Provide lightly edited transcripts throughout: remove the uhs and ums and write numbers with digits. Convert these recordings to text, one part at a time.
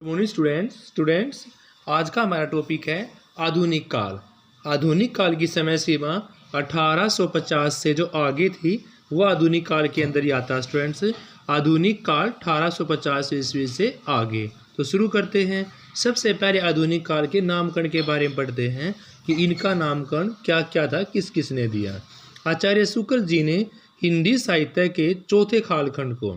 Morning students आज का हमारा टॉपिक है आधुनिक काल। आधुनिक काल की समय सीमा 1850 से जो आगे थी वो आधुनिक काल के अंदर ही आता। स्टूडेंट्स, आधुनिक काल 1850 ईस्वी से आगे। तो शुरू करते हैं। सबसे पहले आधुनिक काल के नामकरण के बारे में पढ़ते हैं कि इनका नामकरण क्या क्या था, किस किस ने दिया। आचार्य शुक्ल जी ने हिंदी साहित्य के चौथे कालखंड को,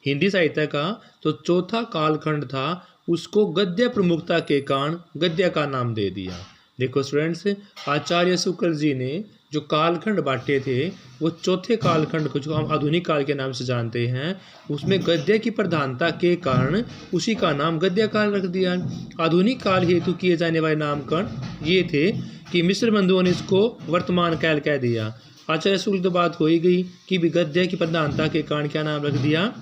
हिंदी साहित्य का तो चौथा कालखंड था, उसको गद्य प्रमुखता के कारण गद्य का नाम दे दिया। देखो स्टूडेंट्स, आचार्य शुक्ल जी ने जो कालखंड बांटे थे वो चौथे कालखंड को, जो हम आधुनिक काल के नाम से जानते हैं, उसमें गद्य की प्रधानता के कारण उसी का नाम गद्य काल रख दिया। आधुनिक काल हेतु किए जाने वाले नामकरण ये थे कि मिश्र बंधुओं ने इसको वर्तमान काल कह दिया। आचार्य शुक्ल तो बात हो ही गई कि भी गद्य की प्रधानता के कारण क्या नाम रख दिया,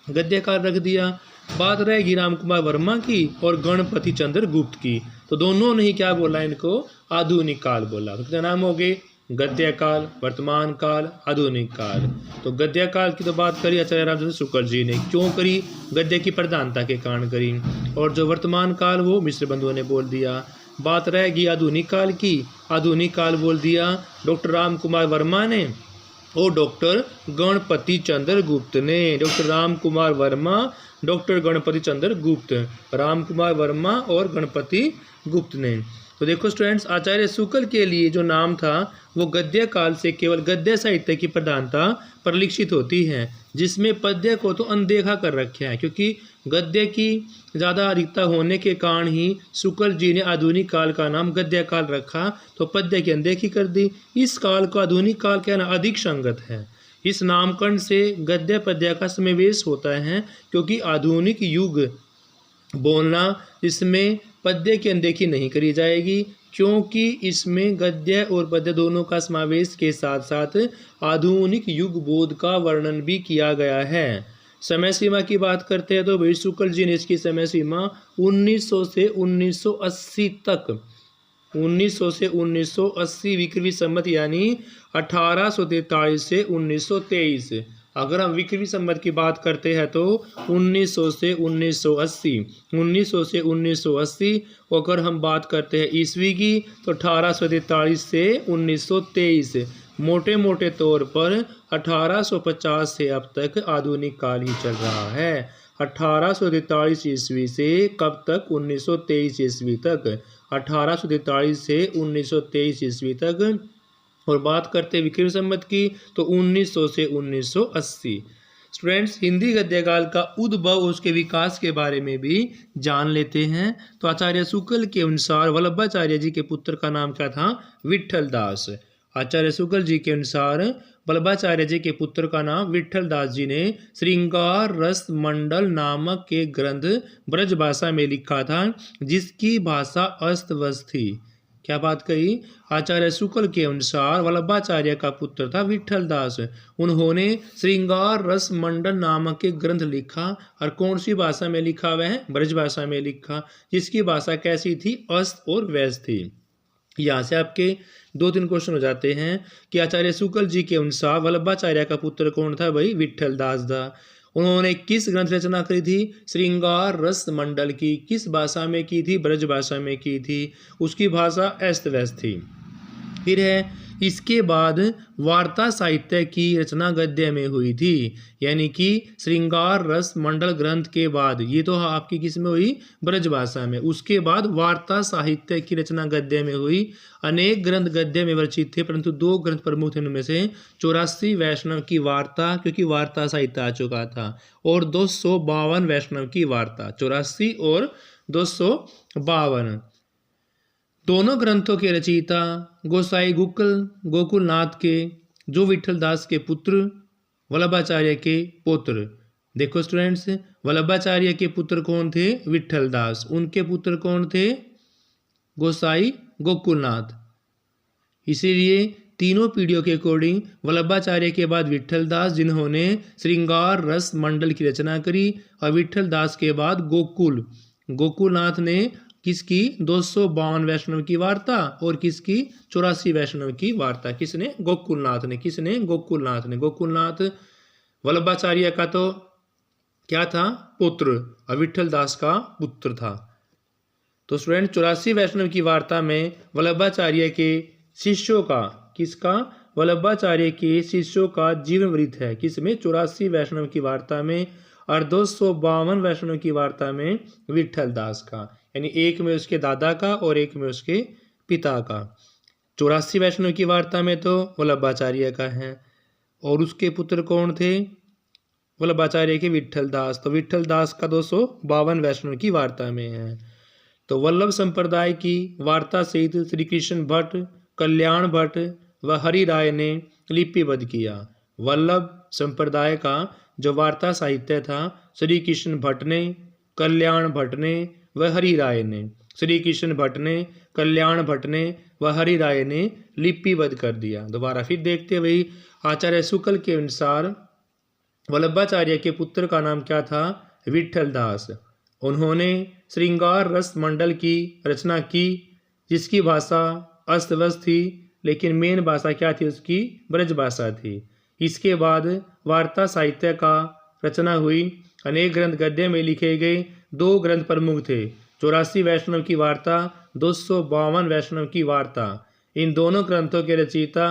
गद्य काल रख दिया। बात रहेगी राम कुमार वर्मा की और गणपति चंद्र गुप्त की, तो दोनों ने ही क्या बोला, इनको आधुनिक काल बोला। तो क्या नाम हो गए, गद्य काल, वर्तमान काल, आधुनिक काल। तो गद्य काल की तो बात करी आचार्य रामचंद्र शुक्ल जी ने, क्यों करी, गद्य की प्रधानता के कारण करी। और जो वर्तमान काल वो मिश्र बंधुओं ने बोल दिया। बात रहेगी आधुनिक काल की, आधुनिक काल बोल दिया डॉक्टर राम कुमार वर्मा ने और डॉक्टर गणपति चंद्र गुप्त ने। डॉक्टर राम कुमार वर्मा, डॉक्टर गणपति चंद्र गुप्त, राम कुमार वर्मा और गणपति गुप्त ने। तो देखो स्टूडेंट्स, आचार्य शुक्ल के लिए जो नाम था वो गद्य काल से केवल गद्य साहित्य की प्रधानता परिलक्षित होती है, जिसमें पद्य को तो अनदेखा कर रखा है, क्योंकि गद्य की ज़्यादा अधिकता होने के कारण ही शुक्ल जी ने आधुनिक काल का नाम गद्य काल रखा, तो पद्य की अनदेखी कर दी। इस काल को आधुनिक काल कहना अधिक संगत है। इस नामकरण से गद्य पद्य का समावेश होता है, क्योंकि आधुनिक युग बोलना इसमें पद्य की अनदेखी नहीं करी जाएगी, क्योंकि इसमें गद्य और पद्य दोनों का समावेश के साथ साथ आधुनिक युग बोध का वर्णन भी किया गया है। समय सीमा की बात करते हैं तो भाई शुक्ल जी ने इसकी समय सीमा 1900 से 1980 तक, 1900 से 1980 विक्रमी संवत यानी 1843 से 1923। अगर हम विक्रमी संवत की बात करते हैं तो 1900 से 1980, 1900 से 1980। अगर हम बात करते हैं ईस्वी की तो 1843 से 1923। मोटे मोटे तौर पर 1850 से अब तक आधुनिक काल ही चल रहा है। 1843 ईस्वी से कब तक, 1923 ईस्वी तक, 1843 से 1923 ईस्वी तक। और बात करते हैं विक्रम संवत की तो 1900 से 1980। स्टूडेंट्स, हिंदी गद्य काल का उद्भव और उसके विकास के बारे में भी जान लेते हैं। तो आचार्य शुक्ल के अनुसार वल्लभाचार्य जी के पुत्र का नाम क्या था, विट्ठल दास। आचार्य शुक्ल जी के अनुसार वल्लभाचार्य जी के पुत्र का नाम विट्ठल दास जी ने श्रृंगार रस मंडल नामक के ग्रंथ ब्रज भाषा में लिखा था, जिसकी भाषा अस्त व्यस्त थी। क्या बात कही, आचार्य शुक्ल के अनुसार वल्लभाचार्य का पुत्र था विट्ठल दास। उन्होंने श्रृंगार रस मंडल नामक के ग्रंथ लिखा, और कौन सी भाषा में लिखा हुआ है, ब्रज भाषा में लिखा, जिसकी भाषा कैसी थी, अस्त और व्यस्त थी। यहाँ से आपके 2-3 क्वेश्चन हो जाते हैं कि आचार्य शुक्ल जी के अनुसार वल्लभाचार्य का पुत्र कौन था, भाई विट्ठल दास था। उन्होंने किस ग्रंथ रचना करी थी, श्रृंगार रस मंडल की। किस भाषा में की थी, ब्रज भाषा में की थी, उसकी भाषा अस्त व्यस्त थी। फिर है इसके बाद वार्ता साहित्य की रचना गद्य में हुई थी, यानी कि श्रृंगार रस मंडल ग्रंथ के बाद, ये तो आपकी किस में हुई, ब्रज भाषा में। उसके बाद वार्ता साहित्य की रचना गद्य में हुई। अनेक ग्रंथ गद्य में रचित थे, परंतु 2 ग्रंथ प्रमुख थे, उनमें से 84 वैष्णव की वार्ता, क्योंकि वार्ता साहित्य आ चुका था, और 252 वैष्णव की वार्ता, 84 और 252। दोनों ग्रंथों के रचयिता गोसाई गोकुलनाथ के, जो विट्ठल दास के पुत्र, वल्लभाचार्य के पुत्र। देखो स्टूडेंट्स, वल्लभाचार्य के पुत्र कौन थे, विट्ठल दास। उनके पुत्र कौन थे, गोसाई गोकुलनाथ। इसीलिए तीनों पीढ़ियों के अकॉर्डिंग वल्लभाचार्य के बाद विट्ठल दास, जिन्होंने श्रृंगार रस मंडल की रचना करी, और विट्ठल दास के बाद गोकुलनाथ ने किसकी, 252 वैष्णव की वार्ता, और किसकी, 84 वैष्णव की वार्ता। किसने, गोकुलनाथ ने। किसने, गोकुलनाथ ने। गोकुलनाथ वल्लभाचार्य का तो क्या था? पुत्र, और विठल दास का पुत्र था। तो स्टूडेंट 84 वैष्णव की वार्ता में वल्लभाचार्य के शिष्यों का, किसका? वल्लभाचार्य के शिष्यों का जीवन वृत्त है। किसमें? 84 वैष्णव की वार्ता में। और 252 वैष्णव की वार्ता में विठल दास का, यानी एक में उसके दादा का और एक में उसके पिता का। 84 वैष्णव की वार्ता में तो वल्लभाचार्य का है, और उसके पुत्र कौन थे? वल्लभाचार्य के विठल दास। तो विठल दास का 252 वैष्णव की वार्ता में है। तो वल्लभ संप्रदाय की वार्ता सहित श्री कृष्ण भट्ट, कल्याण भट्ट व हरि राय ने लिपिबद्ध किया। वल्लभ संप्रदाय का जो वार्ता साहित्य था, श्री कृष्ण भट्ट ने, कल्याण भट्ट ने व हरि राय ने, श्री कृष्ण भट्ट ने, कल्याण भट्ट ने व हरि राय ने लिपिबद्ध कर दिया। दोबारा फिर देखते हुए आचार्य शुक्ल के अनुसार वल्लभाचार्य के पुत्र का नाम क्या था? विठल दास। उन्होंने श्रृंगार रस मंडल की रचना की, जिसकी भाषा अस्त व्यस्त थी, लेकिन मेन भाषा क्या थी उसकी? ब्रज भाषा थी। इसके बाद वार्ता साहित्य का रचना हुई। अनेक ग्रंथ गद्य में लिखे गए। 2 ग्रंथ प्रमुख थे, 84 वैष्णव की वार्ता, 252 वैष्णव की वार्ता। इन दोनों ग्रंथों के रचयिता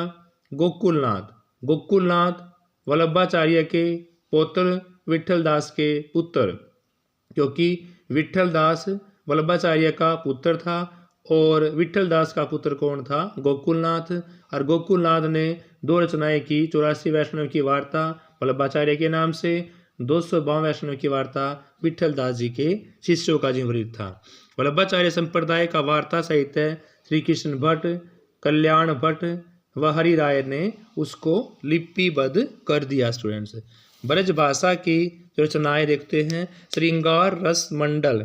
गोकुलनाथ वल्लभाचार्य के पौत्र, विठल दास के पुत्र, क्योंकि विठल दास वल्लभाचार्य का पुत्र था और विठल दास का पुत्र कौन था? गोकुलनाथ। और गोकुलनाथ ने 2 रचनाएं की, 84 वैष्णव की वार्ता वल्लभाचार्य के नाम से, 252 वैष्णव की वार्ता विठल दास जी के शिष्यों का जीवनवृत्त था। वल्लभाचार्य संप्रदाय का वार्ता साहित्य श्री कृष्ण भट्ट, कल्याण भट्ट व हरि राय ने उसको लिपिबद्ध कर दिया। स्टूडेंट्स, ब्रज भाषा की रचनाएं देखते हैं। श्रृंगार रस मंडल,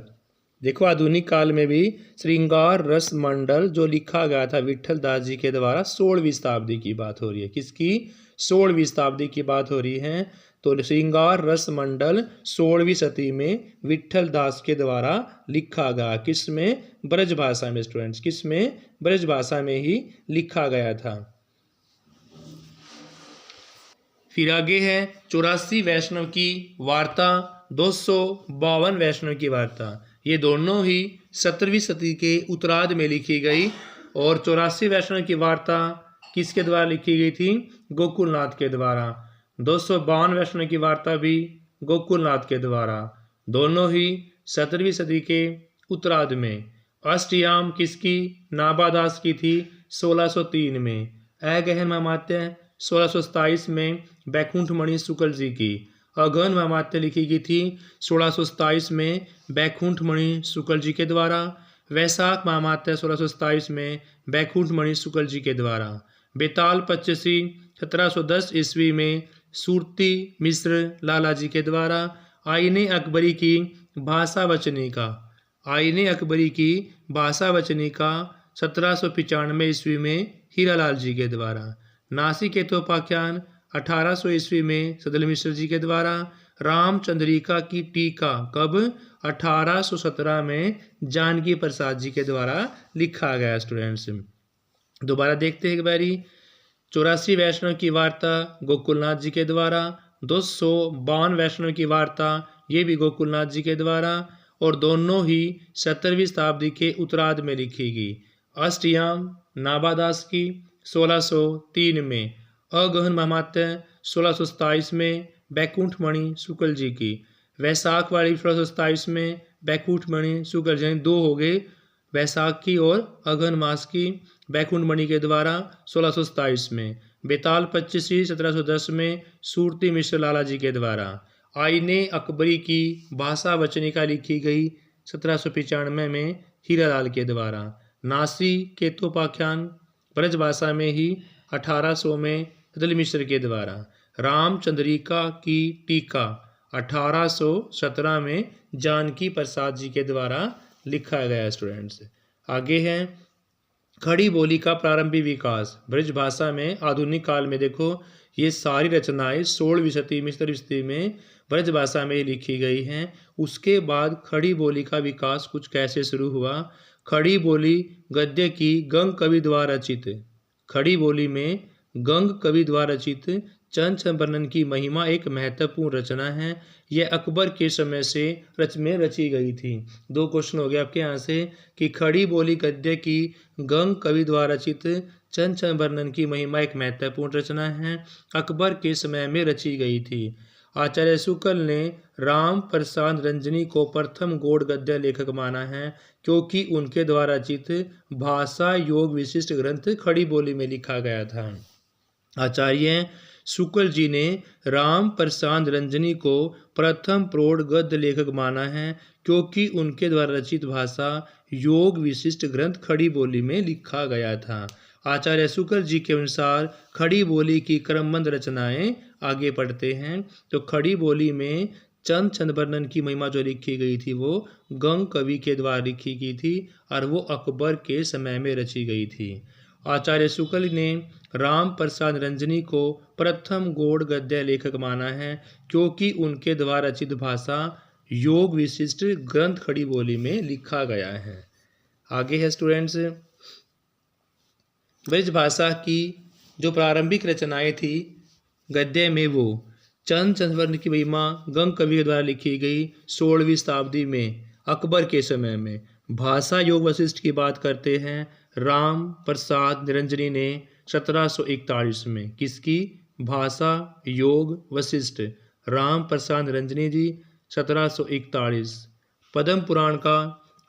देखो आधुनिक काल में भी श्रृंगार रस मंडल जो लिखा गया था विठल दास जी के द्वारा, 16वीं शताब्दी की बात हो रही है। किसकी? 16वीं शताब्दी की बात हो रही है। तो श्रृंगार रस मंडल 16वीं शती में विठल दास के द्वारा लिखा गया। किसमें? ब्रज भाषा में। स्टूडेंट्स, किसमें? ब्रज भाषा में ही लिखा गया था। फिर आगे है 84 वैष्णव की वार्ता, 252 वैष्णव की वार्ता। ये दोनों ही 17वीं शती के उत्तरार्ध में लिखी गई। और 84 वैष्णव की वार्ता किसके द्वारा लिखी गई थी? गोकुलनाथ के द्वारा। 252 वैष्णव की वार्ता भी गोकुलनाथ के द्वारा। दोनों ही 17वीं सदी के उत्तरार्ध में। अष्टयाम किसकी? नाभादास की थी 1603 में। अगहन महामात्य 1627 में बैकुंठ मणि शुक्ल जी की। अगहन महामात्य लिखी गई थी 1627 में बैकुंठ मणि शुक्ल जी के द्वारा। वैशाख महामात्य 1627 में बैकुंठ मणि शुक्ल जी के द्वारा। बेताल पच्चीसी 1710 ईस्वी में सूरती मिश्र लाला जी के द्वारा। आईने अकबरी की भाषा वचनिका, आईने अकबरी की भाषा वचनिका 1795 ईस्वी में हीरालाल जी के द्वारा। नासिक हेतोपाख्यान 1800 ईस्वी में सदल मिश्र जी के द्वारा। रामचंद्रिका की टीका कब? 1817 में जानकी प्रसाद जी के द्वारा लिखा गया। स्टूडेंट्स, दोबारा देखते हैं एक बारी। 84 वैष्णव की वार्ता गोकुलनाथ जी के द्वारा। 252 वैष्णव की वार्ता ये भी गोकुलनाथ जी के द्वारा, और दोनों ही 17वीं शताब्दी के उत्तरार्ध में लिखी गई। अष्टयाम नाभादास की 1603 में। अगहन महामात्य 1627 में बैकुंठ मणि शुक्ल जी की। वैशाख वाली 1627 में बैकुंठ मणि शुक्ल जी, 2 हो गए, वैशाख की और अगहन मास की, बैकुंठ मणि के द्वारा 1627 में। बेताल पच्चीसी 1710 में सूरती मिश्र लाला जी के द्वारा। आईने अकबरी की भाषा वचनिका लिखी गई 1795 में हीरालाल के द्वारा। नासी केतोपाख्यान ब्रज भाषा में ही 1800 में सदल मिश्र के द्वारा। रामचंद्रिका की टीका 1817 में जानकी प्रसाद जी के द्वारा लिखा गया। स्टूडेंट्स, आगे है खड़ी बोली का प्रारंभिक विकास ब्रज भाषा में। आधुनिक काल में देखो ये सारी रचनाएं 16वीं शती में 17वीं शती में ब्रज भाषा में लिखी गई हैं। उसके बाद खड़ी बोली का विकास कुछ कैसे शुरू हुआ। खड़ी बोली गद्य की गंग कवि द्वारा रचित, खड़ी बोली में गंग कवि द्वारा रचित चंद वर्णन की महिमा एक महत्वपूर्ण रचना है। यह अकबर के समय से में रची गई थी। 2 क्वेश्चन हो गए आपके यहाँ से कि खड़ी बोली गद्य की गंग कवि द्वारा रचित चंद वर्णन की महिमा एक महत्वपूर्ण रचना है, अकबर के समय में रची गई थी। आचार्य शुक्ल ने राम प्रसाद रंजनी को प्रथम गौड़ गद्य लेखक माना है, क्योंकि उनके द्वारा रचित भाषा योग विशिष्ट ग्रंथ खड़ी बोली में लिखा गया था। आचार्य शुक्ल जी ने राम प्रसाद रंजनी को प्रथम प्रौढ़ गद्य लेखक माना है, क्योंकि उनके द्वारा रचित भाषा योग विशिष्ट ग्रंथ खड़ी बोली में लिखा गया था। आचार्य शुक्ल जी के अनुसार खड़ी बोली की क्रमबद्ध रचनाएं आगे पढ़ते हैं। तो खड़ी बोली में चंद वर्णन की महिमा जो लिखी गई थी वो गंग कवि के द्वारा लिखी गई थी और वो अकबर के समय में रची गई थी। आचार्य शुक्ल ने राम प्रसाद रंजनी को प्रथम गौड़ गद्य लेखक माना है, क्योंकि उनके द्वारा रचित भाषा योग विशिष्ट ग्रंथ खड़ी बोली में लिखा गया है। आगे है स्टूडेंट्स, ब्रज भाषा की जो प्रारंभिक रचनाएं थी गद्य में वो चंद वर्ण की महिमा गंग कवि के द्वारा लिखी गई 16वीं शताब्दी में अकबर के समय में। भाषा योग वशिष्ठ की बात करते हैं राम प्रसाद निरंजनी ने 1741 में। किसकी? भाषा योग वशिष्ठ राम प्रसाद निरंजनी जी 1741। पद्म पुराण का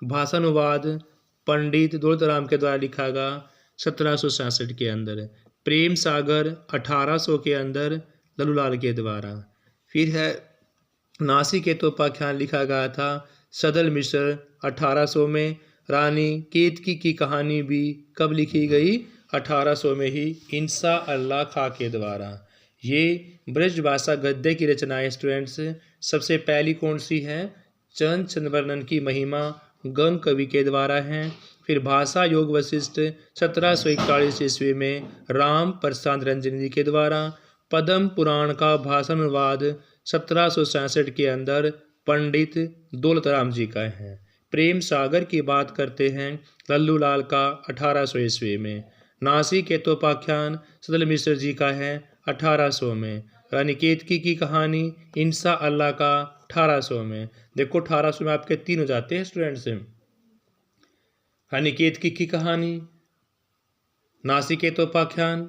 भाषानुवाद पंडित दौलतराम के द्वारा लिखा गया 1766 के अंदर। प्रेम सागर 1800 के अंदर लल्लूलाल के द्वारा। फिर है नासिकेतोपाख्यान लिखा गया था सदल मिश्र 1800 में। रानी केतकी की कहानी भी कब लिखी गई? 1800 में ही इंसा अल्लाह खां के द्वारा। ये ब्रज भाषा गद्य की रचनाएं स्टूडेंट्स सबसे पहली कौन सी है? चंद वर्णन की महिमा गंग कवि के द्वारा है। फिर भाषा योग वशिष्ठ 1741 ईस्वी में राम प्रसाद रंजनी जी के द्वारा। पद्म पुराण का भाषानुवाद 1766 के अंदर पंडित दौलतराम जी का है। प्रेम सागर की बात करते हैं लल्लूलाल का 1800 ईस्वी में। नासिकेतोपाख्यान सदल मिश्र जी का है 1800 में। रानी केतकी की कहानी इंसा अल्लाह का 1800 में। देखो 1800 में आपके 3 हो जाते हैं स्टूडेंट्स। रानी केतकी की कहानी, नासिकेतोपाख्यान,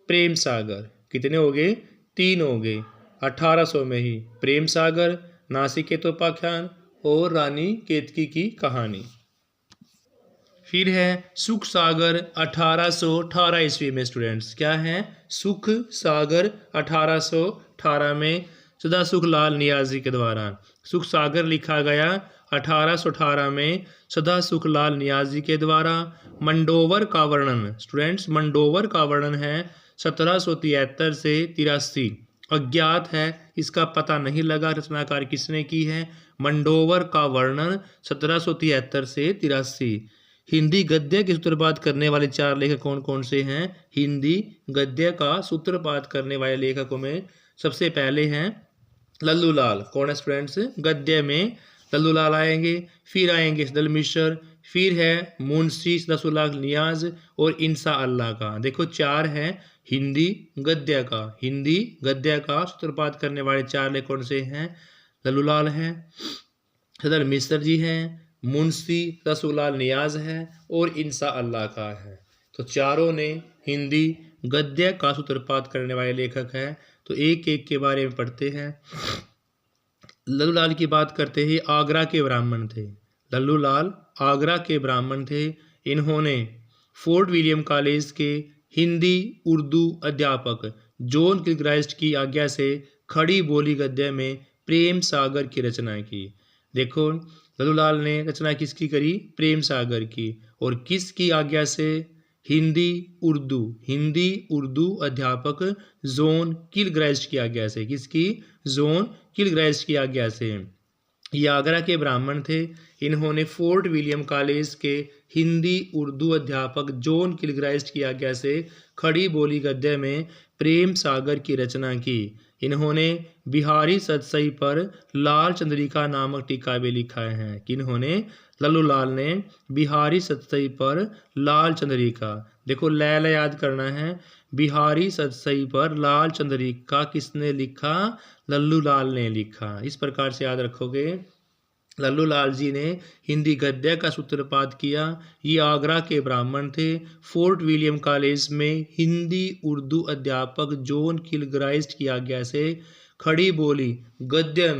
प्रेम सागर, कितने हो गए? 3 हो गए। 1800 में ही प्रेम सागर, नासिकेतोपाख्यान और रानी केतकी की कहानी। फिर है सुख सागर 1818 ईस्वी में स्टूडेंट्स। क्या है? सुख सागर 1818 में सदा सुख लाल नियाजी के द्वारा। सुख सागर लिखा गया 1818 में सदा सुख लाल नियाजी के द्वारा। मंडोवर का वर्णन स्टूडेंट्स, मंडोवर का वर्णन है 1773 से 83। अज्ञात है, इसका पता नहीं लगा रचनाकार किसने की है। मंडोवर का वर्णन 1773 से 83। हिंदी गद्य के सूत्रपात करने वाले 4 लेखक कौन कौन से हैं? हिंदी गद्य का सूत्रपात करने वाले लेखकों में सबसे पहले हैं लल्लूलाल। कौन है स्टूडेंट्स? गद्य में लल्लूलाल आएंगे। फिर आएंगे सदल मिश्र, फिर है मुंशी सदासुल्लाह नियाज और इंसा अल्लाह का। देखो 4 हैं हिंदी गद्य का। हिंदी गद्य का सूत्रपात करने वाले 4 लेखक कौन से हैं? लल्लूलाल हैं, सदल मिश्र जी हैं, मुंशी सदासुल्लाह नियाज है और इंसा अल्लाह का है। तो चारों ने हिंदी गद्य का सूत्रपात करने वाले लेखक हैं। तो एक एक के बारे में पढ़ते हैं। लल्लूलाल की बात करते ही आगरा के ब्राह्मण थे। लल्लूलाल आगरा के ब्राह्मण थे। इन्होंने फोर्ट विलियम कॉलेज के हिंदी उर्दू अध्यापक जॉन किलक्राइस्ट की आज्ञा से खड़ी बोली गद्य में प्रेम सागर की रचना की। देखो लल्लूलाल ने रचना किसकी करी? प्रेम सागर की। और किसकी आज्ञा से? हिंदी उर्दू अध्यापक जॉन किलक्राइस्ट की आज्ञा से। किसकी? जॉन किलक्राइस्ट की आज्ञा से। ये आगरा के ब्राह्मण थे। इन्होंने फोर्ट विलियम कॉलेज के हिंदी उर्दू अध्यापक जॉन किलक्राइस्ट की आज्ञा से खड़ी बोली गद्य में प्रेम सागर की रचना की। इन्होंने बिहारी सतसई पर लाल चंद्रिका नामक टीका भी लिखा है। किन्होंने? लल्लू लाल ने बिहारी सतसई पर लाल चंद्रिका। देखो लैला याद करना है। बिहारी सतसई पर लाल चंद्रिका किसने लिखा? लल्लू लाल ने लिखा। इस प्रकार से याद रखोगे। लल्लू लाल जी ने हिंदी गद्य का सूत्रपात किया। ये आगरा के ब्राह्मण थे। फोर्ट विलियम कॉलेज में हिंदी उर्दू अध्यापक जॉन किलग्राइस्ट की आज्ञा से खड़ी बोली गद्य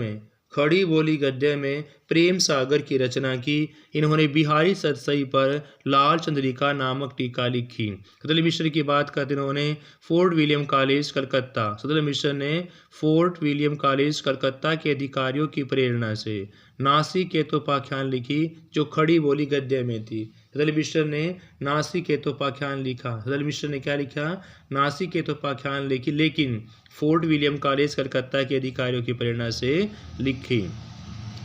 में प्रेम सागर की रचना की। इन्होंने बिहारी सतसई पर लाल चंद्रिका नामक टीका लिखी। सदल मिश्र की बात करते इन्होंने फोर्ट विलियम कॉलेज कलकत्ता। सदल मिश्र ने फोर्ट विलियम कॉलेज कलकत्ता के अधिकारियों की प्रेरणा से नासिक केतोपाख्यान लिखी जो खड़ी बोली गद्य में थी। सदल मिश्र ने नासिक केतोपाख्यान लिखा। सदल मिश्र ने क्या लिखा? नासिक केतोपाख्यान लिखी, लेकिन फोर्ट विलियम कॉलेज कलकत्ता के अधिकारियों की प्रेरणा से लिखी।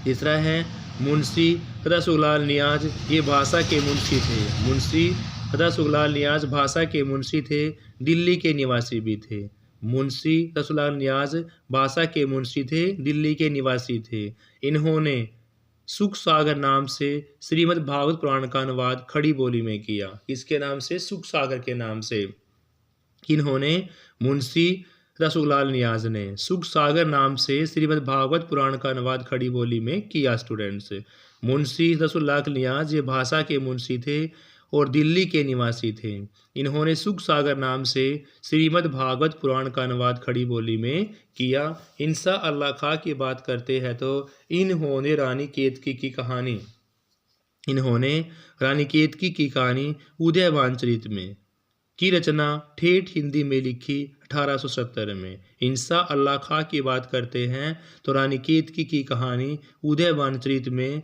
तीसरा है मुंशी रसूललाल नियाज। ये भाषा के मुंशी थे। मुंशी रसूललाल नियाज भाषा के मुंशी थे, दिल्ली के निवासी भी थे। मुंशी रसूललाल नियाज भाषा के मुंशी थे, दिल्ली के निवासी थे। इन्होंने सुख सागर नाम से श्रीमद् भागवत पुराण का अनुवाद खड़ी बोली में किया। इसके नाम से, सुख सागर के नाम से। इन्होंने मुंशी रसूललाल नियाज ने सुख सागर नाम से श्रीमद् भागवत पुराण का अनुवाद खड़ी बोली में किया। स्टूडेंट्स, मुंशी रसूललाल नियाज ये भाषा के मुंशी थे और दिल्ली के निवासी थे। इन्होंने सुख सागर नाम से श्रीमद् भागवत पुराण का अनुवाद खड़ी बोली में किया। इंसा अल्लाह खां की बात करते हैं तो इन्होंने रानी केतकी की कहानी उदयभानचरित में की रचना ठेठ हिंदी में लिखी 1870 में। इंसा अल्लाह खां की बात करते हैं तो रानी केतकी की कहानी उदयभानचरित में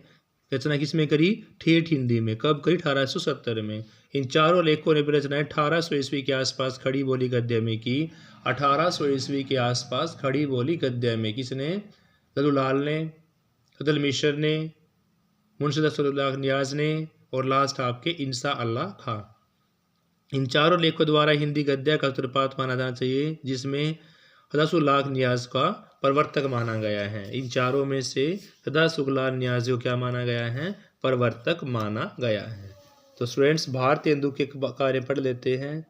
रचना किसमें करी? ठेठ हिंदी में। कब करी? 1870 में। इन चारों लेखकों ने भी रचनाएं 1800 ईस्वी के आसपास खड़ी बोली गद्य में की। 1800 ईस्वी के आसपास खड़ी बोली गद्य में किसने? लल्लू लाल ने, सदल मिश्र ने, मुंशी रसूललाल नियाज ने और लास्ट आपके इंसा अल्लाह खां। इन चारों लेखकों द्वारा हिंदी गद्य का सूत्रपात माना जाना चाहिए, जिसमें रसूललाल नियाज का प्रवर्तक माना गया है। इन चारों में से रसूललाल नियाज को क्या माना गया है? प्रवर्तक माना गया है। तो स्टूडेंट्स, भारतेंदु के कार्य पढ़ लेते हैं।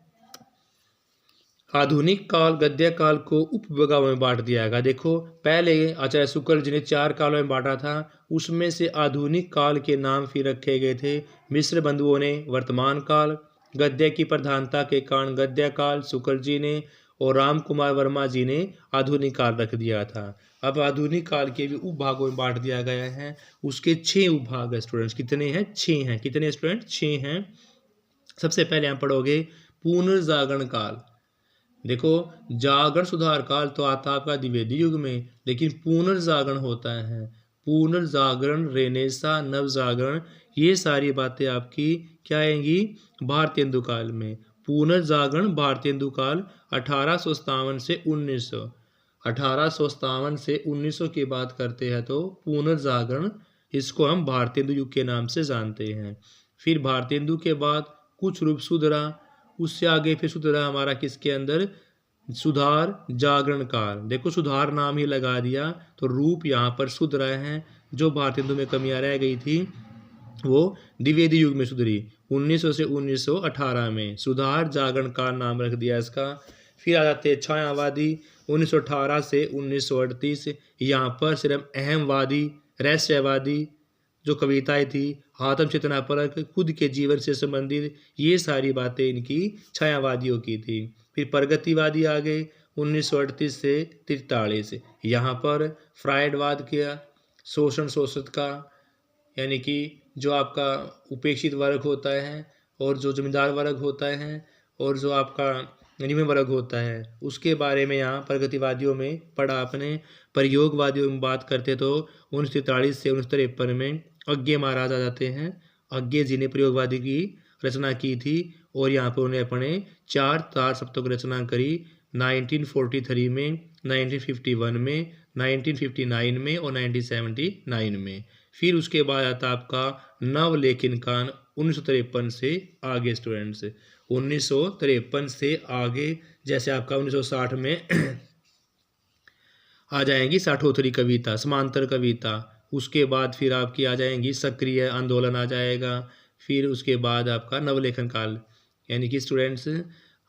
आधुनिक काल गद्य काल को उपविभागों में बांट दिया गया। देखो, पहले आचार्य शुक्ल जी ने 4 कालों में बांटा था, उसमें से आधुनिक काल के नाम फिर रखे गए थे। मिश्र बंधुओं ने वर्तमान काल, गद्य की प्रधानता के कारण गद्य काल शुक्ल जी ने और राम कुमार वर्मा जी ने आधुनिक काल रख दिया था। अब आधुनिक काल के भी उपभागों में बांट दिया गया है। उसके 6 उपभाग है स्टूडेंट्स। कितने हैं? 6 हैं। कितने स्टूडेंट? 6 हैं। सबसे पहले हम पढ़ोगे पुनर्जागरण काल। देखो, जागरण सुधार काल तो आता आपका द्विवेदी युग में, लेकिन पुनर्जागरण होता है। पुनर्जागरण, रेनेसा, नवजागरण, ये सारी बातें आपकी क्या आएंगी? भारतेंदु काल में। पुनर्जागरण भारतेंदु काल 1857 से 1900। 1857 से 1900 की बात करते हैं तो पुनर्जागरण, इसको हम भारतेंदु युग के नाम से जानते हैं। फिर भारतेंदु के बाद कुछ रूप सुधरा, उससे आगे फिर सुधरा हमारा किसके अंदर? सुधार जागरण काल। देखो, सुधार नाम ही लगा दिया तो रूप यहाँ पर सुधरा है। जो भारतेंदु में कमियां रह गई थी वो द्विवेदी युग में सुधरी। 1900 से 1918 में सुधार जागरण काल नाम रख दिया इसका। फिर आ जाते छायावादी 1918 से 1938। यहाँ पर सिर्फ अहमवादी, रहस्यवादी जो कविताएं थी, आत्म चेतना परक, खुद के जीवन से संबंधित, ये सारी बातें इनकी छायावादियों की थी। फिर प्रगतिवादी आ गए 1938 से 43। यहाँ पर फ्रायडवाद किया, शोषण शोषित का, यानी कि जो आपका उपेक्षित वर्ग होता है और जो जमींदार वर्ग होता है और जो आपका निम्न वर्ग होता है, उसके बारे में यहाँ प्रगतिवादियों में पढ़ा आपने। प्रयोगवादियों में बात करते तो 1943 से 1953 में अज्ञे महाराज आ जाते हैं। अज्ञे जी ने प्रयोगवादी की रचना की थी और यहाँ पर उन्हें अपने 4 तार सप्तकों की रचना करी 1943 में, 1951 में, 1959 में और 1979 में। फिर उसके बाद आता आपका नवलेखन काल 1953 से आगे। स्टूडेंट्स, 1953 से आगे जैसे आपका 1960 में आ जाएंगी साठोत्तरी कविता, समांतर कविता। उसके बाद फिर आपकी आ जाएंगी सक्रिय आंदोलन आ जाएगा, फिर उसके बाद आपका नवलेखन काल। यानी कि स्टूडेंट्स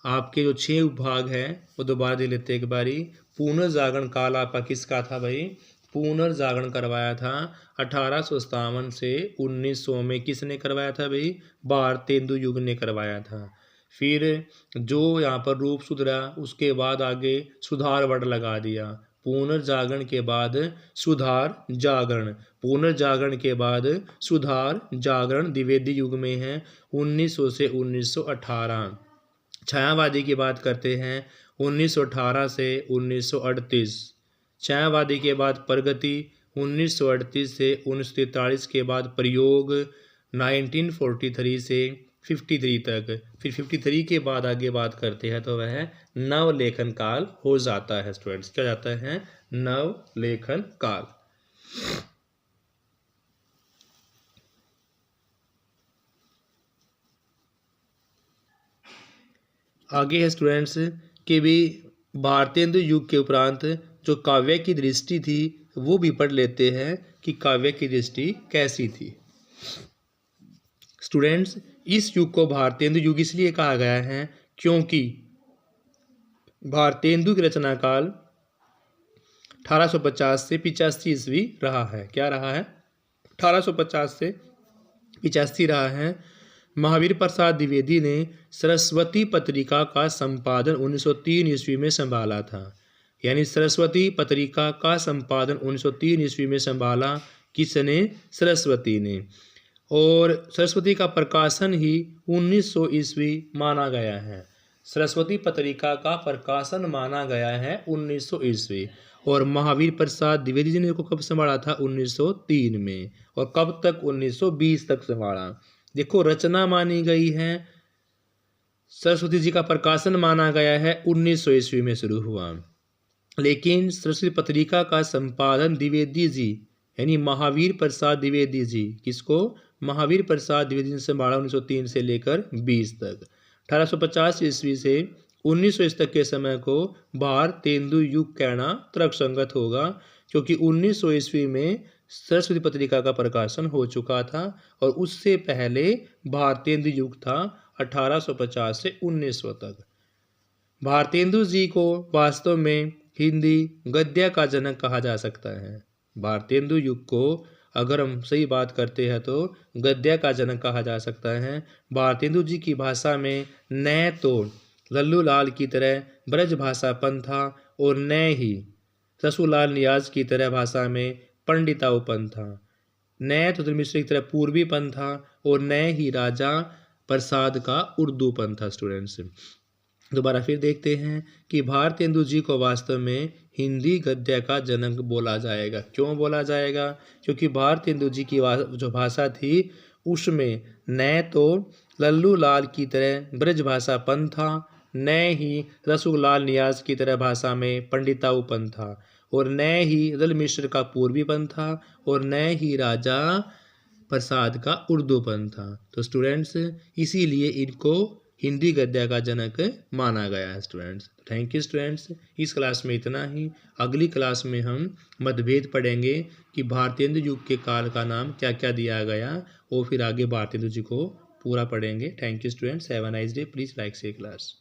आपके जो 6 उपभाग हैं वो दोबारा दे लेते हैं एक बारी। पुनर्जागरण काल आपका किसका था भाई? पुनर्जागरण करवाया था 1857 से 1900 में। किसने करवाया था भाई? भारतेंदु युग ने करवाया था। फिर जो यहाँ पर रूप सुधरा उसके बाद आगे सुधार वर्ड लगा दिया। पुनर्जागरण के बाद सुधार जागरण, पुनर्जागरण के बाद सुधार जागरण द्विवेदी युग में है 1900 से 1918। छायावादी की बात करते हैं 1918 से 1938। छायावादी के बाद प्रगति 1938 से 1943 के बाद प्रयोग 1943 से 53 तक। फिर 53 के बाद आगे बात करते हैं तो वह नवलेखन काल हो जाता है स्टूडेंट्स। क्या जाता है? नवलेखन काल। आगे है स्टूडेंट्स कि भी भारतेंदु युग के उपरांत जो काव्य की दृष्टि थी वो भी पढ़ लेते हैं कि काव्य की दृष्टि कैसी थी। स्टूडेंट्स इस युग को भारतेंदु युग इसलिए कहा गया है क्योंकि भारतेंदु की रचना काल 1850 से 85 ईस्वी रहा है। क्या रहा है? 1850 से 85 रहा है। महावीर प्रसाद द्विवेदी ने सरस्वती पत्रिका का संपादन 1903 ईस्वी में संभाला था। यानी सरस्वती पत्रिका का संपादन 1903 ईस्वी में संभाला किसने? सरस्वती ने। और सरस्वती का प्रकाशन ही 1900 ईस्वी माना गया है। सरस्वती पत्रिका का प्रकाशन माना गया है 1900 ईस्वी। और महावीर प्रसाद द्विवेदी जी ने को कब संभाला था? 1903 में। और कब तक? 1920 तक संभाला। देखो रचना मानी गई है, सरस्वती जी का प्रकाशन माना गया है 1900 ईस्वी में शुरू हुआ, लेकिन सरस्वती पत्रिका का संपादन द्विवेदी जी यानी महावीर प्रसाद द्विवेदी जी, किसको? महावीर प्रसाद द्विवेदी ने संभाला 1903 से लेकर 20 तक। 1850 ईस्वी से 1900 ईस्वी तक के समय को भारतेंदु युग कहना तर्कसंगत होगा, क्योंकि 1900 ईस्वी में सरस्वती पत्रिका का प्रकाशन हो चुका था और उससे पहले भारतेंदु युग था 1850 से 1900 तक। भारतेंदु जी को वास्तव में हिंदी गद्य का जनक कहा जा सकता है। भारतेंदु युग को अगर हम सही बात करते हैं तो गद्य का जनक कहा जा सकता है। भारतेंदु जी की भाषा में न तो लल्लू लाल की तरह ब्रज भाषापन था और न ही रसूलाल नियाज की तरह भाषा में पंडिताऊपन था, न तो मिश्र की तरह पूर्वीपन था और न ही राजा प्रसाद का उर्दूपन था। स्टूडेंट्स दोबारा फिर देखते हैं कि भारतेंदु जी को वास्तव में हिंदी गद्य का जनक बोला जाएगा। क्यों बोला जाएगा? क्योंकि भारतेंदु जी की जो भाषा थी उसमें न तो लल्लू लाल की तरह ब्रज भाषापन था, न ही रसूलाल नियाज की तरह भाषा में पंडिताऊपन था और न ही रल मिश्र का पूर्वीपन था और न ही राजा प्रसाद का उर्दूपन था। तो स्टूडेंट्स इसीलिए इनको हिंदी गद्य का जनक माना गया है। Students thank you students. इस क्लास में इतना ही। अगली क्लास में हम मतभेद पढ़ेंगे कि भारतेंदु युग के काल का नाम क्या क्या दिया गया और फिर आगे भारतेंदु जी को पूरा पढ़ेंगे। Thank you students. Have a nice day. Please like से क्लास।